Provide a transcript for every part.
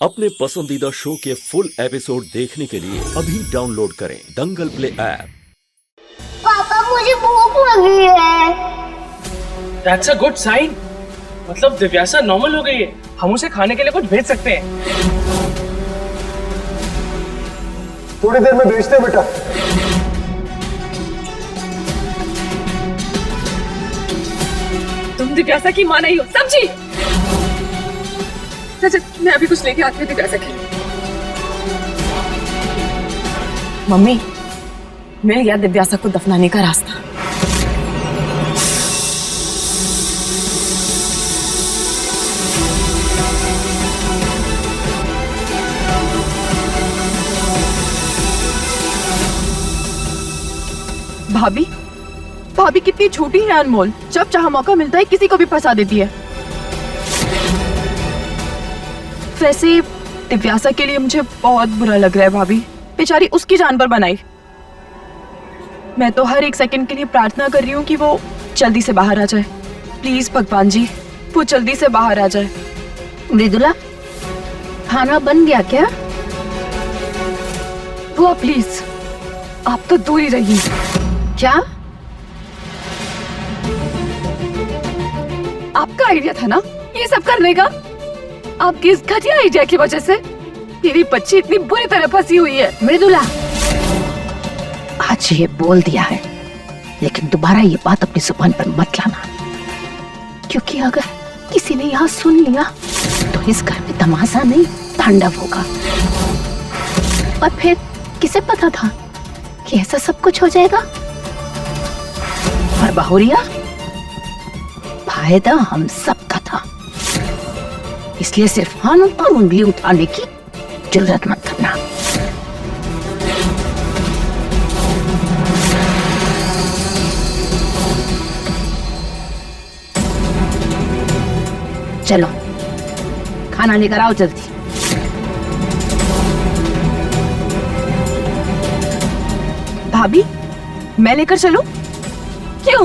अपने पसंदीदा शो के फुल एपिसोड देखने के लिए अभी डाउनलोड करें दंगल प्ले ऐप। पापा मुझे भूख लगी है। That's a good sign। मतलब दिव्यासा नॉर्मल हो गई है, हम उसे खाने के लिए कुछ भेज सकते हैं। थोड़ी देर में भेजते हैं बेटा। तुम दिव्यासा की मां नहीं हो, समझी? अच्छा, मैं अभी कुछ लेके आती हूँ दिव्यासा के लिए। मम्मी, मिल गया दिव्यासा को दफनाने का रास्ता। भाभी, भाभी कितनी छोटी है अनमोल, जब चाहे मौका मिलता है किसी को भी फंसा देती है। वैसे दिव्यासा के लिए मुझे बहुत बुरा लग रहा है भाभी, बेचारी उसकी जान पर बनाई। मैं तो हर एक सेकंड के लिए प्रार्थना कर रही हूँ कि वो जल्दी से बाहर आ जाए। प्लीज भगवान जी, वो जल्दी से बाहर आ जाए। मृदुला, खाना बन गया क्या? बुआ प्लीज, आप तो दूर ही रहिए। क्या? आपका आइडिया था ना ये सब करने का? आपकी इस घटिया आइडिया की वजह से मेरी बच्ची इतनी बुरी तरह फंसी हुई है। मृदुला, आज ये बोल दिया है, लेकिन दोबारा ये बात अपनी जुबान पर मत लाना, क्योंकि अगर किसी ने यहाँ सुन लिया तो इस घर में तमाशा नहीं तांडव होगा। और फिर किसे पता था कि ऐसा सब कुछ हो जाएगा? और बहुरिया, फायदा हम सबका था, इसलिए सिर्फ हम पर उंगली उठाने की जरूरत मत करना। चलो खाना लेकर आओ जल्दी। भाभी, मैं लेकर चलूं? क्यों?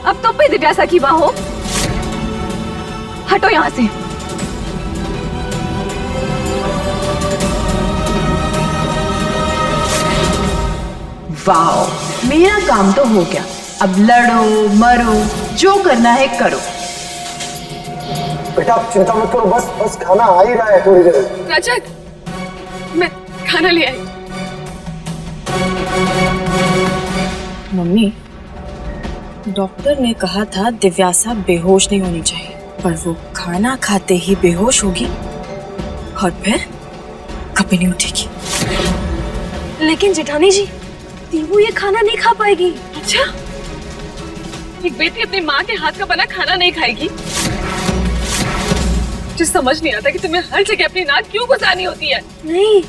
अब तो भी दिव्यासा की मां हो। हटो यहाँ से। वाओ, मेरा काम तो हो गया। अब लड़ो मरो, जो करना है करो। बेटा आप चिंता मत करो, बस खाना आ ही रहा है थोड़ी देर। रजत, मैं खाना ले आई। मम्मी, डॉक्टर ने कहा था दिव्यासा बेहोश नहीं होनी चाहिए, पर वो खाना खाते ही बेहोश होगी और फिर कभी नहीं उठेगी। लेकिन जेठानी जी, दीवू ये खाना नहीं खा पाएगी। अच्छा, एक बेटी अपनी माँ के हाथ का बना खाना नहीं खाएगी? मुझे समझ नहीं आता कि तुम्हें हर जगह अपनी नाक क्यों घुसानी होती है। नहीं,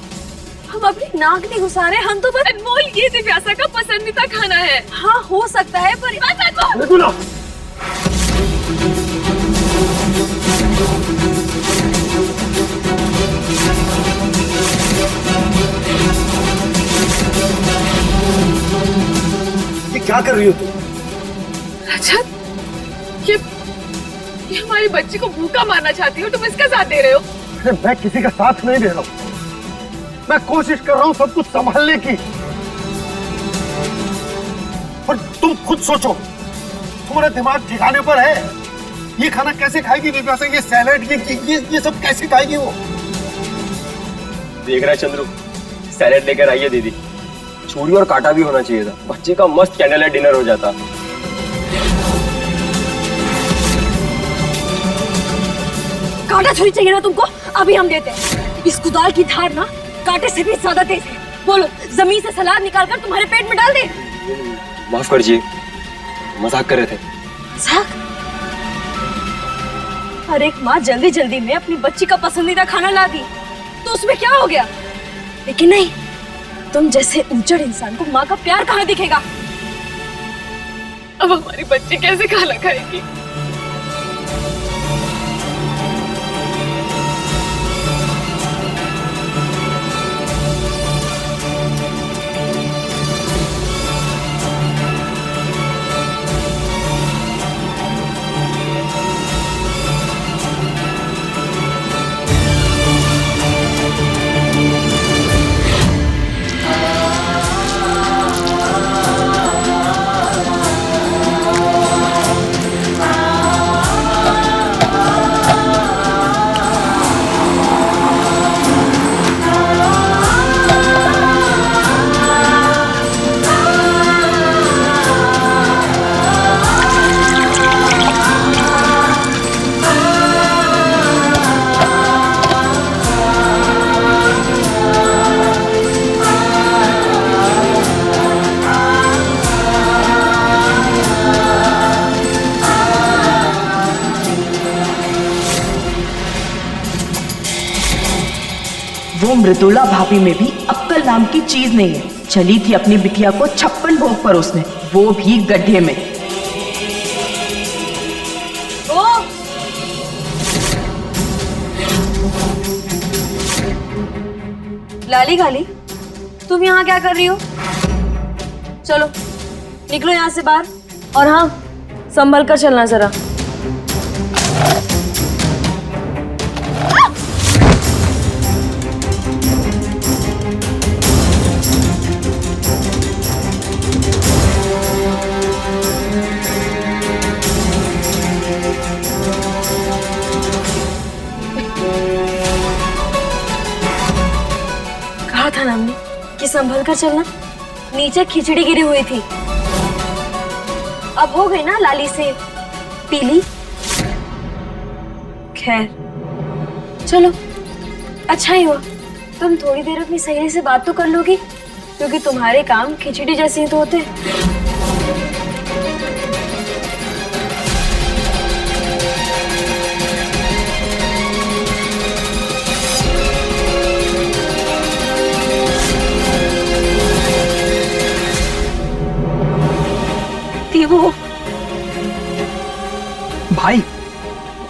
हम अपनी नाक नहीं घुसा रहे, हम तो बस अनमोल, ये दिव्यासा का पसंदीदा खाना है। हाँ हो सकता है, पर मृदुला, ये क्या कर रही हो तुम? रजत, ये हमारी बच्ची को भूखा मारना चाहती हो, तुम इसका साथ दे रहे हो। अरे मैं किसी का साथ नहीं दे रहा हूँ, मैं कोशिश कर रहा हूँ सब कुछ संभालने की। और तुम खुद सोचो, तुम्हारा दिमाग ठिकाने पर है? ये खाना कैसे खाएगी दिव्यासा? ये सैलेड, ये सब कैसे खाएगी वो? देख रहा है चंद्रू, सैलेड लेकर आइए दीदी। छुरी और कांटा भी होना चाहिए था, बच्चे का मस्त कैंडल लाइट डिनर हो जाता। कांटा छुरी चाहिए ना तुमको? अभी हम देते हैं। इस कुदाल की धार ना कांटे से भी ज्यादा तेज है। बोलो, जमीन से सलाद निकालकर तुम्हारे पेट में डाल दे। माफ करिए, मजाक कर रहे थे। मजाक? हर एक माँ जल्दी जल्दी में अपनी बच्ची का पसंदीदा खाना ला दी, तो उसमें क्या हो गया? लेकिन नहीं, तुम जैसे उजड़ इंसान को माँ का प्यार कहाँ दिखेगा? अब हमारी बच्ची कैसे खाना खाएगी? वो मृदुला भाभी में भी अक्कल नाम की चीज नहीं है। चली थी अपनी बिटिया को 56 भोग पर उसने, वो भी गड्ढे में। ओ लाली गाली, तुम यहाँ क्या कर रही हो? चलो निकलो यहाँ से बाहर, और हाँ संभल कर चलना जरा। कहा था ना हमने कि संभल कर चलना। नीचे खिचड़ी गिरी हुई थी, अब हो गई ना लाली से पीली। खैर चलो, अच्छा ही हुआ तुम थोड़ी देर अपनी सहेली से बात तो कर लोगी, क्योंकि तुम्हारे काम खिचड़ी जैसे ही तो होते। वो भाई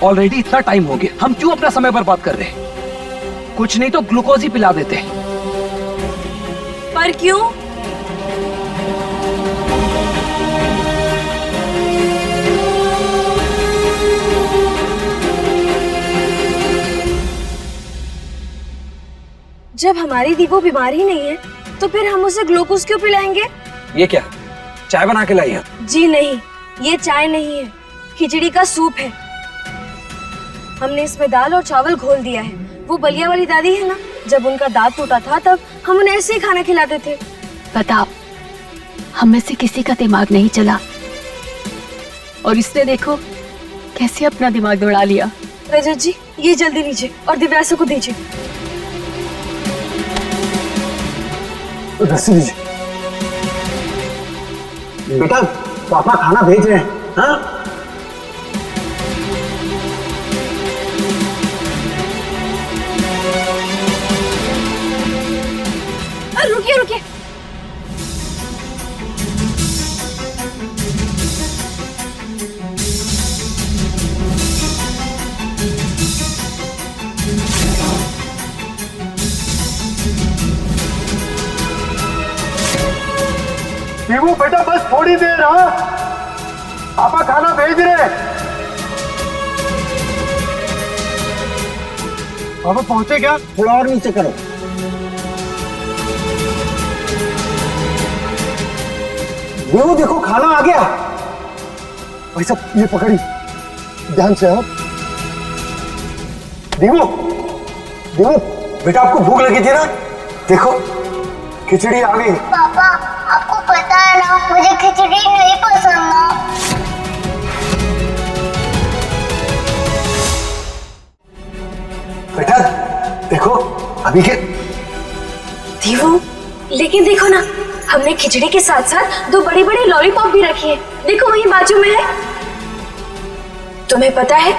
ऑलरेडी इतना टाइम हो गया, हम क्यों अपना समय बर्बाद कर रहे हैं? कुछ नहीं तो ग्लूकोज ही पिला देते। पर क्यों? जब हमारी दीपो बीमार ही नहीं है तो फिर हम उसे ग्लूकोज क्यों पिलाएंगे? ये क्या चाय बना के लाई है? जी नहीं, ये चाय नहीं है, खिचड़ी का सूप है। हमने इसमें दाल और चावल घोल दिया है। वो बलिया वाली दादी है ना, जब उनका दांत टूटा था तब हम उन्हें ऐसे ही खाना खिलाते थे। बताओ, हम में से किसी का दिमाग नहीं चला, और इसने देखो कैसे अपना दिमाग दौड़ा लिया। रजत जी, ये जल्दी लीजिए और दिव्यासा को दीजिए। रस्सी दीजिए। बेटा पापा खाना भेज रहे हैं। हाँ? रुकिए रुकिए, देवू बेटा बस थोड़ी देर। हाँ, पापा खाना भेज रहे हैं। पापा पहुंचे क्या? थोड़ा और नीचे करो। देवू देखो खाना आ गया। भाई साहब ये पकड़ी, ध्यान से। आप देवू, देवू बेटा आपको भूख लगी थी ना, देखो खिचड़ी आ गई। पापा आपको पता है ना, मुझे खिचड़ी नहीं पसंद ना। बेटा देखो अभी के। दीवू, लेकिन देखो ना, हमने खिचड़ी के साथ साथ 2 बड़ी बड़ी लॉलीपॉप भी रखी है। देखो वहीं बाजू में है। तुम्हें पता है,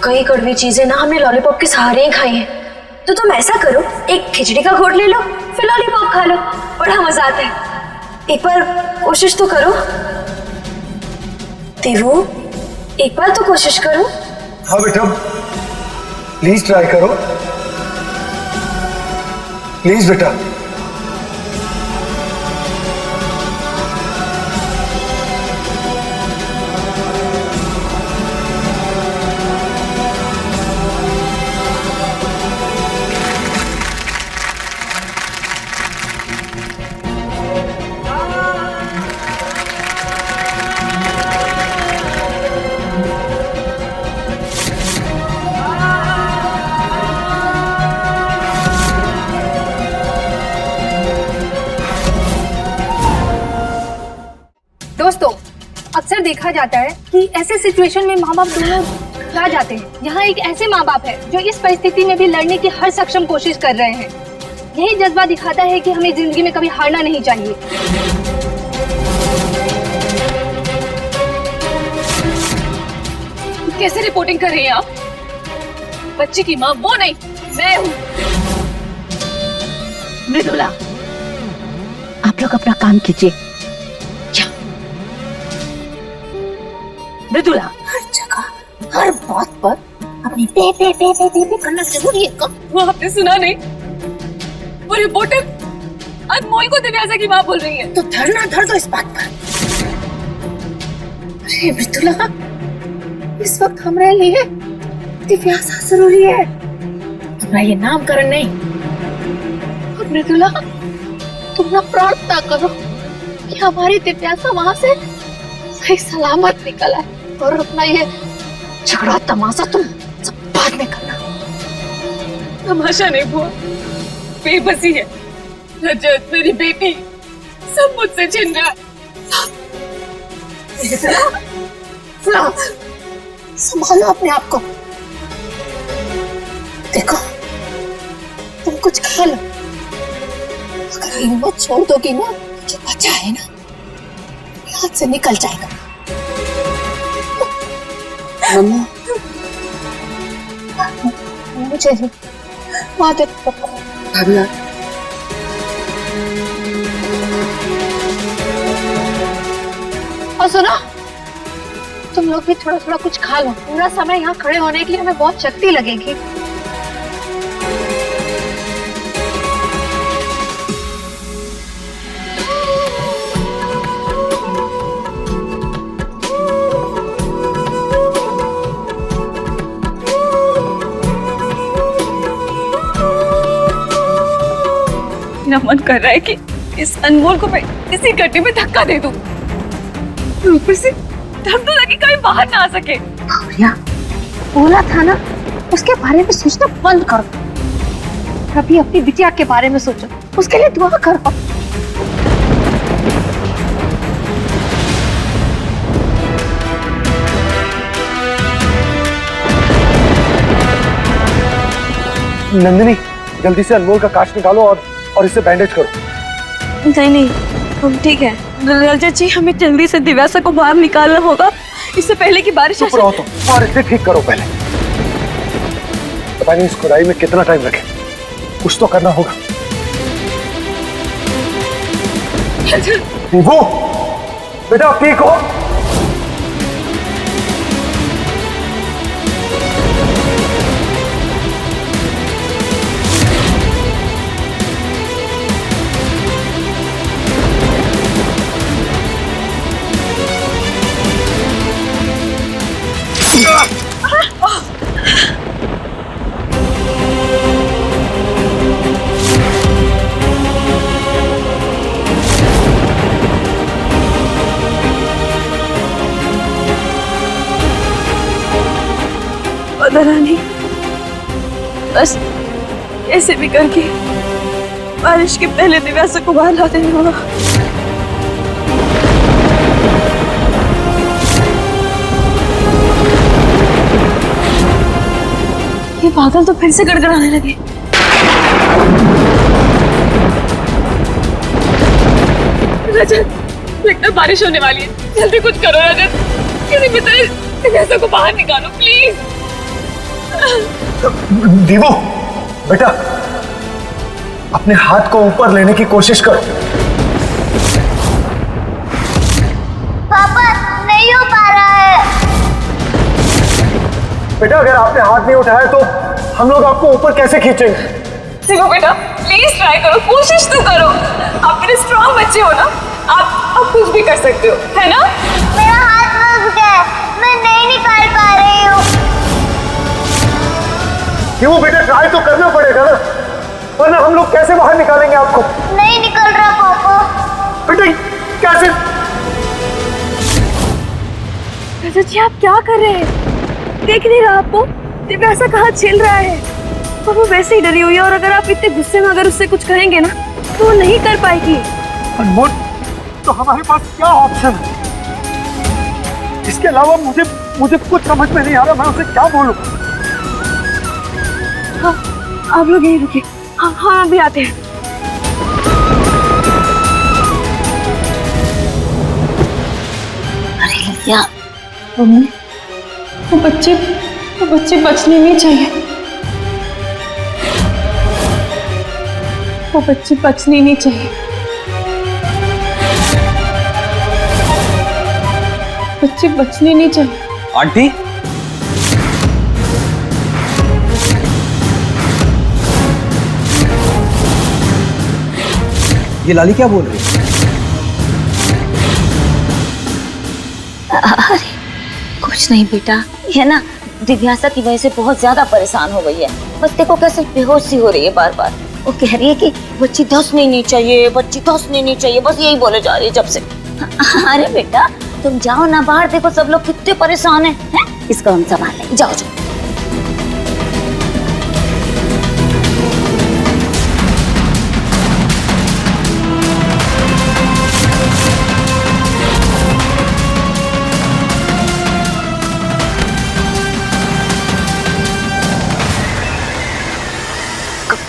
कई कड़वी चीजें ना हमने लॉलीपॉप के सहारे ही खाई हैं। तो तुम ऐसा करो, एक खिचड़ी का घोट ले लो, फिर लॉलीपॉप खा लो, बड़ा मजा आता है। एक बार कोशिश तो करो देवू, एक बार तो कोशिश करो। हाँ बेटा प्लीज ट्राई करो, प्लीज बेटा। दोस्तों, अक्सर देखा जाता है कि ऐसे सिचुएशन में माँ बाप दोनों घबरा जाते हैं। यहाँ एक ऐसे माँ बाप है जो इस परिस्थिति में भी लड़ने की हर सक्षम कोशिश कर रहे हैं। यही जज्बा दिखाता है कि हमें जिंदगी में कभी हारना नहीं चाहिए। कैसे रिपोर्टिंग कर रही हैं आप? बच्ची की माँ वो नहीं, मैं हूँ। मृदुला, आप लोग अपना काम कीजिए। मृदुला, हर जगह हर बात पर अपनी पे पे पे पे पे, पे करना जरूरी है कब? वो आपने सुना नहीं? वो रिपोर्टर अनमोल को दिव्यासा की माँ बोल रही है। तो धरना धर दो इस बात पर। अरे मृदुला, इस वक्त हमारे लिए दिव्यासा जरूरी है, तुम्हारा ये नामकरण नहीं। और मृदुला, तुम ना प्रार्थना करो कि हमारी दिव्यासा वहां से सही सलामत निकल आए, और अपना ये झगड़ा तमाशा तुम सब बाद में करना। तमाशा नहीं हुआ, बेबसी है। रजत, मेरी बेटी, सब मुझसे छिन रहा है। संभालो अपने आप को। देखो, तुम कुछ खा लो। अगर हिम्मत छोड़ दोगी ना, जो बचा है ना, हाथ से निकल जाएगा। मम्मा, मुझे आदत पकड़ो। और सुनो, तुम लोग भी थोड़ा थोड़ा कुछ खा लो। पूरा समय यहाँ खड़े होने के लिए हमें बहुत शक्ति लगेगी। मेरा मन कर रहा है कि इस अनमोल को मैं इसी गड्ढे में धक्का दे दूं। ऊपर से धम तो लगी कहीं बाहर ना आ सके। भैया, बोला था ना, उसके बारे में सोचना बंद करो। अभी अपनी बिटिया के बारे में सोचो, उसके लिए दुआ करो। नंदिनी, जल्दी से अनमोल का कांच निकालो और इसे बैंडेज करो। नहीं, हम ठीक है। रजत जी, हमें जल्दी से दिव्यासा को बाहर निकालना होगा, इससे पहले कि बारिश चुप रहो तुम, और इसे ठीक करो पहले। पता नहीं इस खुदाई में कितना टाइम लगे, कुछ तो करना होगा। वो बेटा, ठीक हो? रानी, बस कैसे भी करके बारिश के पहले दिव्यासा को बाहर ला देना होगा। ये पागल तो फिर से गड़गड़ाने लगे। रजत, लगता बारिश होने वाली है, जल्दी कुछ करो रजत। किसी भी तरह दिव्यासा को बाहर निकालो प्लीज। दीवो, बेटा, अपने हाथ को ऊपर लेने की कोशिश करो। पापा, नहीं हो पा रहा है। बेटा, अगर आपने हाथ नहीं उठाया तो हम लोग आपको ऊपर कैसे खींचेंगे? देखो बेटा, प्लीज ट्राई करो, कोशिश तो करो। आप मेरे स्ट्रॉन्ग बच्चे हो ना, आप कुछ भी कर सकते हो, है ना? मेरा हाथ फंस गया, मैं नहीं निकाल पा रही हूँ। वो बेटा, ट्राई तो करना पड़ेगा ना, वरना हम लोग कैसे बाहर निकालेंगे आपको? नहीं निकल रहा पापा। बेटा, कैसे? रजत जी, आप क्या कर रहे हैं? देख नहीं रहा आपको दिव्यासा का हाथ छिल रहा है, और वो वैसे ही डरी हुई है। और अगर आप इतने गुस्से में अगर उससे कुछ कहेंगे ना, तो वो नहीं कर पाएगी। अनमोल, तो हमारे पास क्या ऑप्शन है? इसके अलावा मुझे कुछ समझ में नहीं आ रहा, मैं उसे क्या बोलूं? हाँ, आप लोग यहीं रुकिए। हाँ, अभी आते हैं। अरे लड़कियां, मम्मी, वो बच्चे बचने नहीं चाहिए। वो बच्ची बचनी नहीं चाहिए, बच्ची बचनी नहीं चाहिए। आंटी, ये लाली क्या बोल रही है? अरे कुछ नहीं बेटा, ये ना दिव्यासा की वजह से बहुत ज्यादा परेशान हो गई है। बस देखो कैसे बेहोश सी हो रही है बार बार। वो कह रही है कि बच्ची धंसनी नहीं चाहिए, बच्ची धंसनी नहीं चाहिए, बस यही बोले जा रही है जब से। अरे बेटा तुम जाओ ना बाहर, देखो सब लोग कितने परेशान हैं। इसको हम संभाल लेंगे, जाओ जाओ।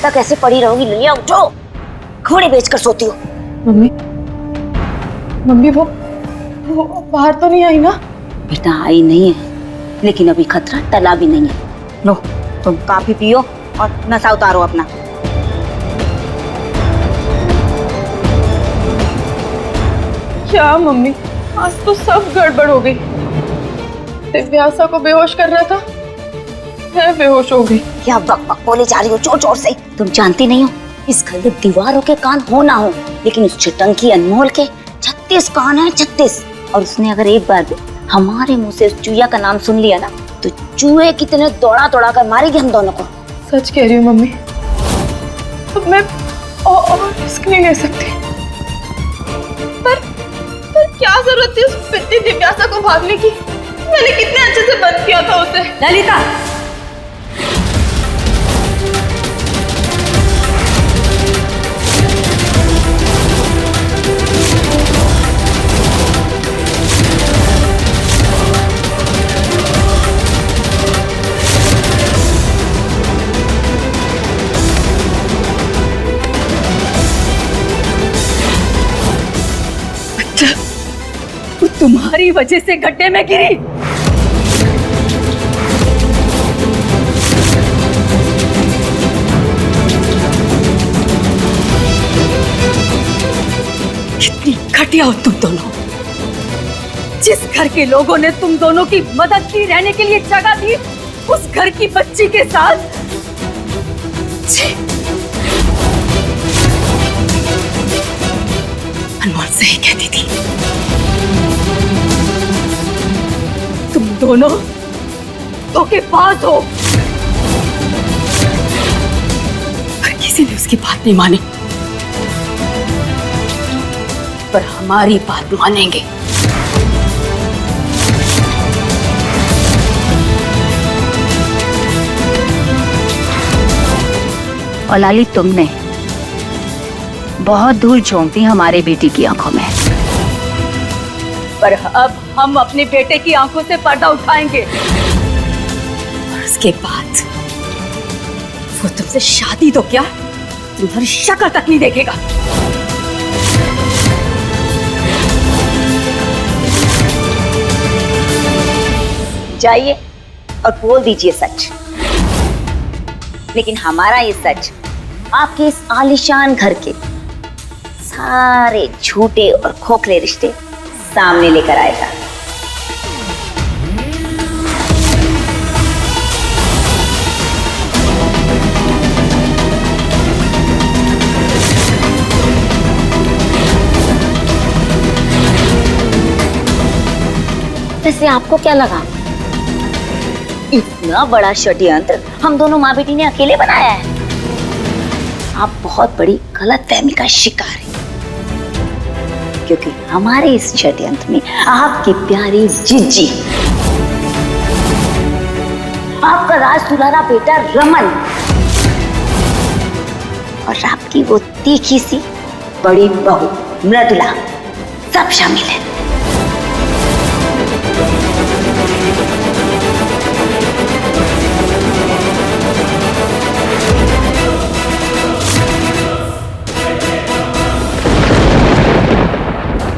तक ऐसे पड़ी रहोगी लिलिया? उठो, घोड़े बेचकर सोती हो। मम्मी, मम्मी वो बाहर तो नहीं आई ना? बेटा आई नहीं है, लेकिन अभी खतरा टला भी नहीं है। लो तुम काफी पियो और नशा उतारो अपना। क्या मम्मी, आज तो सब गड़बड़ हो गई। दिव्यासा को बेहोश कर रहा था, मैं बेहोश हो गई। क्या बक बक बोले जा रही हो जोर जोर से? तुम जानती नहीं हो इस घर में दीवारों के कान हो ना हो, लेकिन उस चिटंकी अनमोल के 36 कान है, 36। और उसने अगर एक बार भी हमारे मुंह से उस चूया का नाम सुन लिया ना, तो चूहे कितने दौड़ा दौड़ा कर मारेगी हम दोनों को। सच कह रही हूँ मम्मी, अब मैं और रिस्क नहीं ले सकती। पर क्या जरूरत थी उस पितृ दिव्यासा को भागने की? मैंने कितने अच्छे से बंद किया था उसे। ललिता, तुम्हारी वजह से गड्ढे में गिरी। कितनी घटिया हो तुम दोनों। जिस घर के लोगों ने तुम दोनों की मदद की, रहने के लिए जगह दी, उस घर की बच्ची के साथ अनमोल सही कहती थी, तुम दोनों धोखेबाज हो। पर किसी ने उसकी बात नहीं मानी, पर हमारी बात मानेंगे। और लाली, तुमने बहुत धूल झोंक दी हमारे बेटी की आंखों में, पर अब हम अपने बेटे की आंखों से पर्दा उठाएंगे और उसके बाद वो तुमसे शादी तो क्या, तुम्हारी शक्ल तक नहीं देखेगा। जाइए और बोल दीजिए सच। लेकिन हमारा ये सच आपके इस आलीशान घर के सारे झूठे और खोखले रिश्ते सामने लेकर आएगा। वैसे आपको क्या लगा, इतना बड़ा षड्यंत्र हम दोनों माँ बेटी ने अकेले बनाया है? आप बहुत बड़ी गलतफहमी का शिकार हैं, क्योंकि हमारे इस षड्यंत्र में आपकी प्यारी जिज्जी, आपका राज दुलारा बेटा रमन और आपकी वो तीखी सी बड़ी बहू मृदुला सब शामिल है।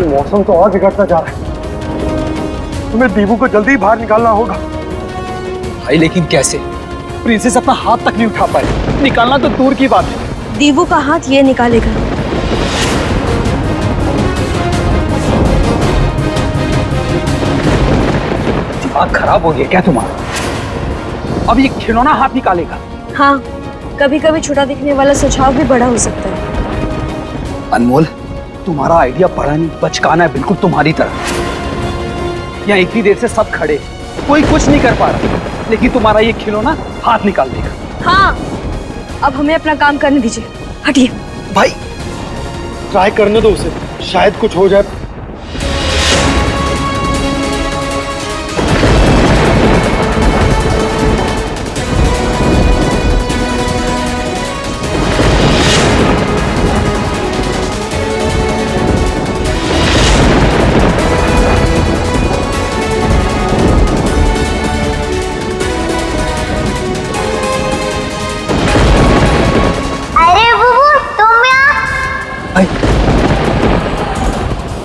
मौसम तो और बिगड़ता जा रहा है, तुम्हें दीपू को जल्दी बाहर निकालना होगा। भाई लेकिन कैसे? प्रिंसेस अपना हाथ तक नहीं उठा पाए, निकालना तो दूर की बात है। दीवू का हाथ ये निकालेगा। दिमाग खराब हो गया क्या तुम्हारा? अब ये खिलौना हाथ निकालेगा? हाँ, कभी कभी छोटा दिखने वाला सुझाव भी बड़ा हो सकता है। अनमोल, तुम्हारा आइडिया बड़ा नहीं, बचकाना है, बिल्कुल तुम्हारी तरह। यहाँ इतनी देर से सब खड़े, कोई कुछ नहीं कर पा रहा, लेकिन तुम्हारा ये खिलौना हाथ निकाल देगा। हाँ, अब हमें अपना काम करने दीजिए। हटिए भाई, ट्राई करने दो उसे, शायद कुछ हो जाए।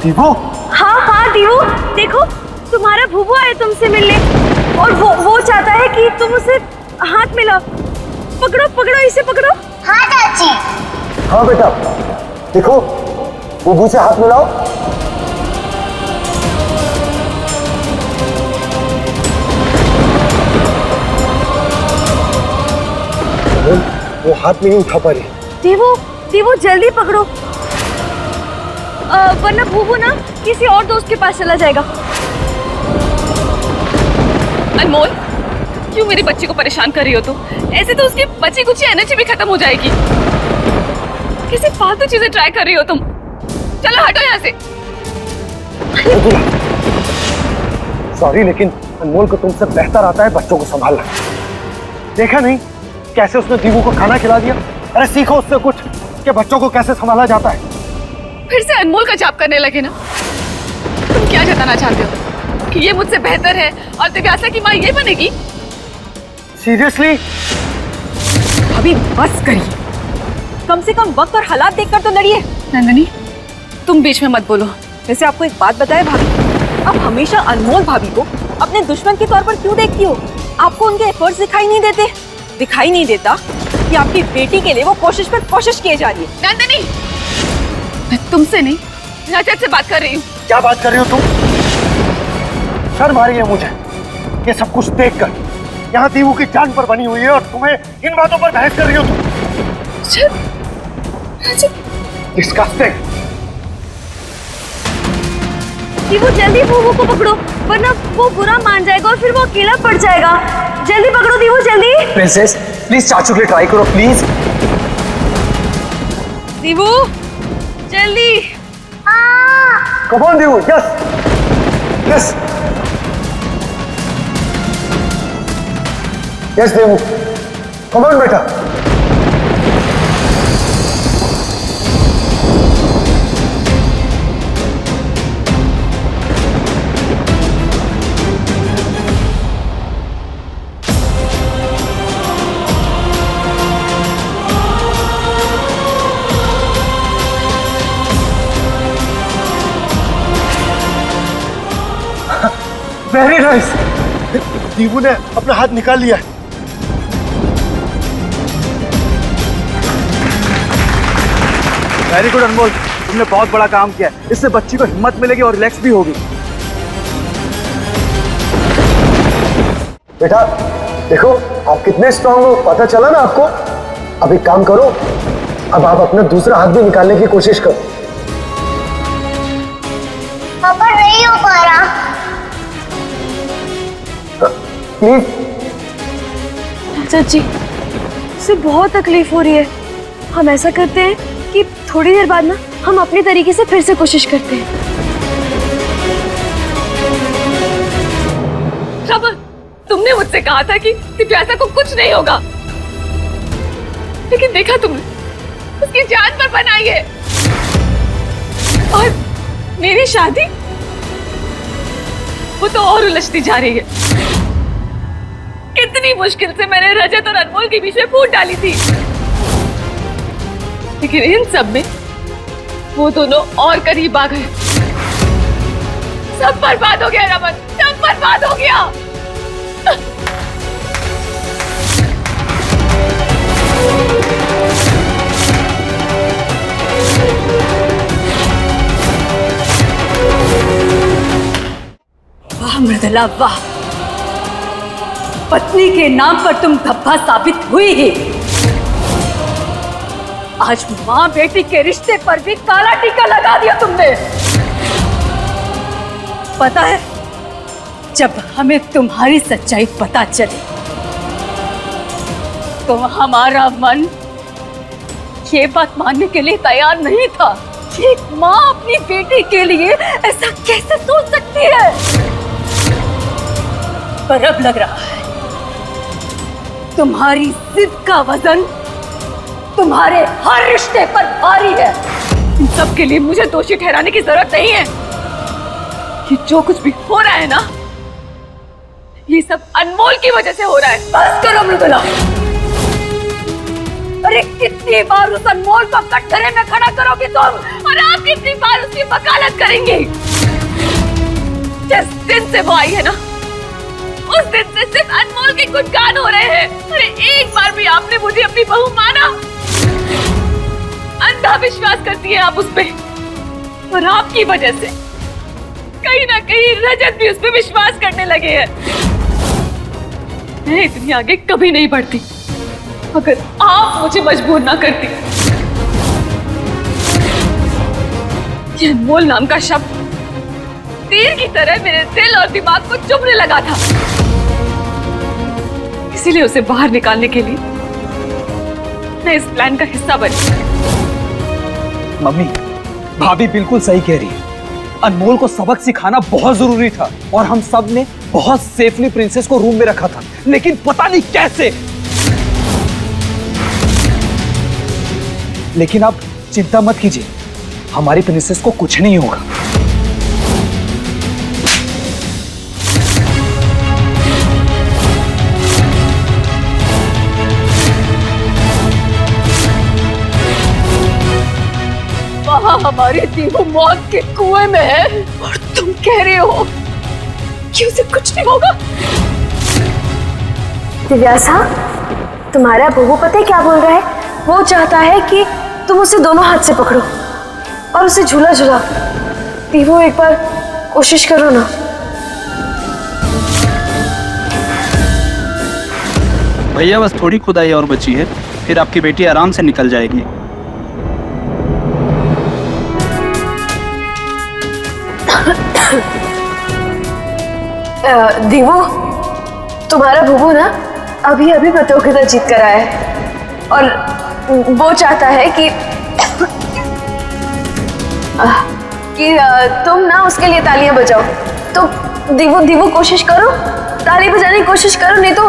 दीवू? हाँ हाँ दीवू, देखो तुम्हारा भूबू आया तुमसे मिलने और वो चाहता है कि तुम उसे हाथ मिलाओ। पकड़ो पकड़ो, इसे पकड़ो। हाँ चाची। हाँ बेटा, देखो बुबू से हाथ मिलाओ। वो हाथ नहीं उठा पा रही। दीवू जल्दी पकड़ो, वरना भूबू ना किसी और दोस्त के पास चला जाएगा। अनमोल, क्यों मेरी बच्ची को परेशान कर रही हो तुम? ऐसे तो उसकी बची कुची एनर्जी भी खत्म हो जाएगी। किसी फालतू चीजें ट्राई कर रही हो तुम। चलो हटो यहाँ से। सॉरी, लेकिन अनमोल को तुमसे बेहतर आता है बच्चों को संभालना। देखा नहीं कैसे उसने दीवू को खाना खिला दिया? अरे सीखो उससे कुछ कि बच्चों को कैसे संभाला जाता है। फिर से अनमोल का जाप करने लगे ना? तुम क्या जताना चाहते हो कि ये मुझसे बेहतर है और दिव्यासा की माँ ये बनेगी? सीरियसली? अभी बस करिए, कम से कम वक्त और हालात देखकर तो लड़िए। नंदनी, तुम बीच में मत बोलो। वैसे आपको एक बात बताए भाभी, आप हमेशा अनमोल भाभी को अपने दुश्मन के तौर पर क्यों देखती हो? आपको उनके एफर्ट्स दिखाई नहीं देते? दिखाई नहीं देता कि आपकी बेटी के लिए वो कोशिश पर कोशिश किए जा रही है? नंदनी, मैं तुमसे नहीं, रजत से बात कर रही हूँ। क्या बात कर रही हो तुम? शर्म आ रही है मुझे ये सब कुछ देखकर। यहाँ दीवू की जान पर बनी हुई है और तुम्हें इन बातों पर बहस कर रही हो तुम। डिस्गस्टिंग। दीवू जल्दी भूबू को पकड़ो, वरना वो बुरा मान जाएगा और फिर वो अकेला पड़ जाएगा। जल्दी पकड़ो दीवू, जल्दी। प्रिंसेस, प्लीज चाचू के लिए ट्राई करो प्लीज। दीवू जल्दी। Come on Divu, yes yes yes Divu, come on बेटा। Very nice. दीवू ने अपना हाथ निकाल लिया। वेरी गुड अनमोल, तुमने बहुत बड़ा काम किया है। इससे बच्ची को हिम्मत मिलेगी और रिलैक्स भी होगी। बेटा देखो, आप कितने स्ट्रांग हो, पता चला ना आपको। अब एक काम करो, अब आप अपना दूसरा हाथ भी निकालने की कोशिश करो। पापा नहीं हो पा रहा। प्लीज। चाची, उसे बहुत तकलीफ हो रही है। हम ऐसा करते हैं कि थोड़ी देर बाद ना हम अपने तरीके से फिर से कोशिश करते हैं। श्रवण, तुमने मुझसे कहा था कि दिव्यासा को कुछ नहीं होगा, लेकिन देखा तुमने, उसकी जान पर बनाई है। और मेरी शादी, वो तो और उलझती जा रही है। कितनी मुश्किल से मैंने रजत और अनमोल के बीच में फूट डाली थी, लेकिन इन सब में वो दोनों और करीब आ गए। सब बर्बाद हो गया रमन, सब बर्बाद हो गया। मृदुला, वाह, पत्नी के नाम पर तुम धब्बा साबित हुई ही। आज मां बेटी के रिश्ते पर भी काला टीका लगा दिया तुमने। पता है, जब हमें तुम्हारी सच्चाई पता चली तो हमारा मन ये बात मानने के लिए तैयार नहीं था कि एक मां अपनी बेटी के लिए ऐसा कैसे सोच सकती है। पर अब लग रहा है तुम्हारी जिद का वजन तुम्हारे हर रिश्ते पर भारी है। इन सब के लिए मुझे दोषी ठहराने की जरूरत नहीं है। ये जो कुछ भी हो रहा है ना, ये सब अनमोल की वजह से हो रहा है। बस करो मृदुला। अरे कितनी बार उस अनमोल को कटघरे में खड़ा करोगे तुम, और आप कितनी बार उसकी वकालत करेंगे। जिस दिन से वो आई है ना, उस दिन से सिर्फ अनमोल के गुणगान हो रहे हैं। अरे एक बार भी आपने मुझे अपनी बहू माना? अंधा विश्वास करती है आप उस पे, और आपकी वजह से कहीं ना कहीं रजत भी उस पे विश्वास करने लगे हैं। मैं इतनी आगे कभी नहीं बढ़ती अगर आप मुझे मजबूर ना करती। ये अनमोल नाम का शब्द तीर की तरह मेरे दिल और दिमाग को चुभने लगा था। इसीलिए उसे बाहर निकालने के लिए मैं इस प्लान का हिस्सा बनी। मम्मी, भाभी बिल्कुल सही कह रही है। अनमोल को सबक सिखाना बहुत जरूरी था, और हम सब ने बहुत सेफली प्रिंसेस को रूम में रखा था, लेकिन पता नहीं कैसे। लेकिन आप चिंता मत कीजिए, हमारी प्रिंसेस को कुछ नहीं होगा। वहाँ हमारी दीवू मौत के कुएं में है, और तुम कह रहे हो कि उसे कुछ नहीं होगा। दिव्यासा, तुम्हारा बहू पता है क्या बोल रहा है? वो चाहता है कि तुम उसे दोनों हाथ से पकड़ो और उसे झूला झूला। दीवू, एक बार कोशिश करो ना। भैया बस थोड़ी खुदाई और बची है, फिर आपकी बेटी आराम से निकल जाएगी। दीवू, तुम्हारा बुबू ना अभी अभी प्रतियोगिता जीत कर आया है, और वो चाहता है कि तुम ना उसके लिए तालियां बजाओ। तो दीवू कोशिश करो, ताली बजाने की कोशिश करो, नहीं तो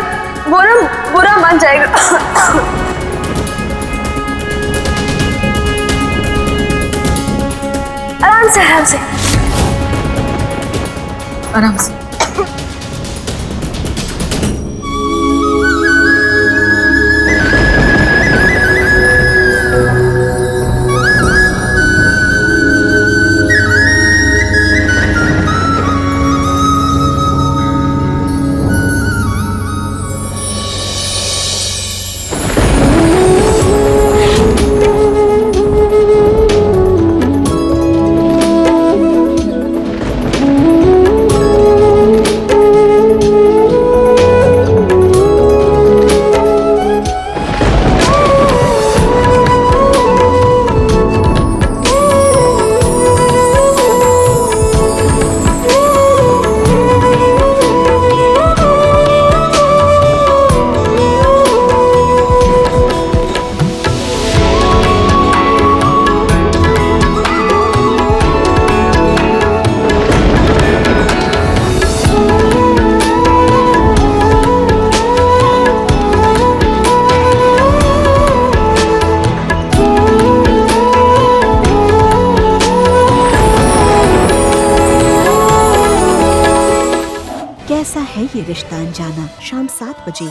वो ना बुरा मान जाएगा। आराम से आराम से आराम से। कैसा है ये रिश्ता अनजाना, शाम 7 बजे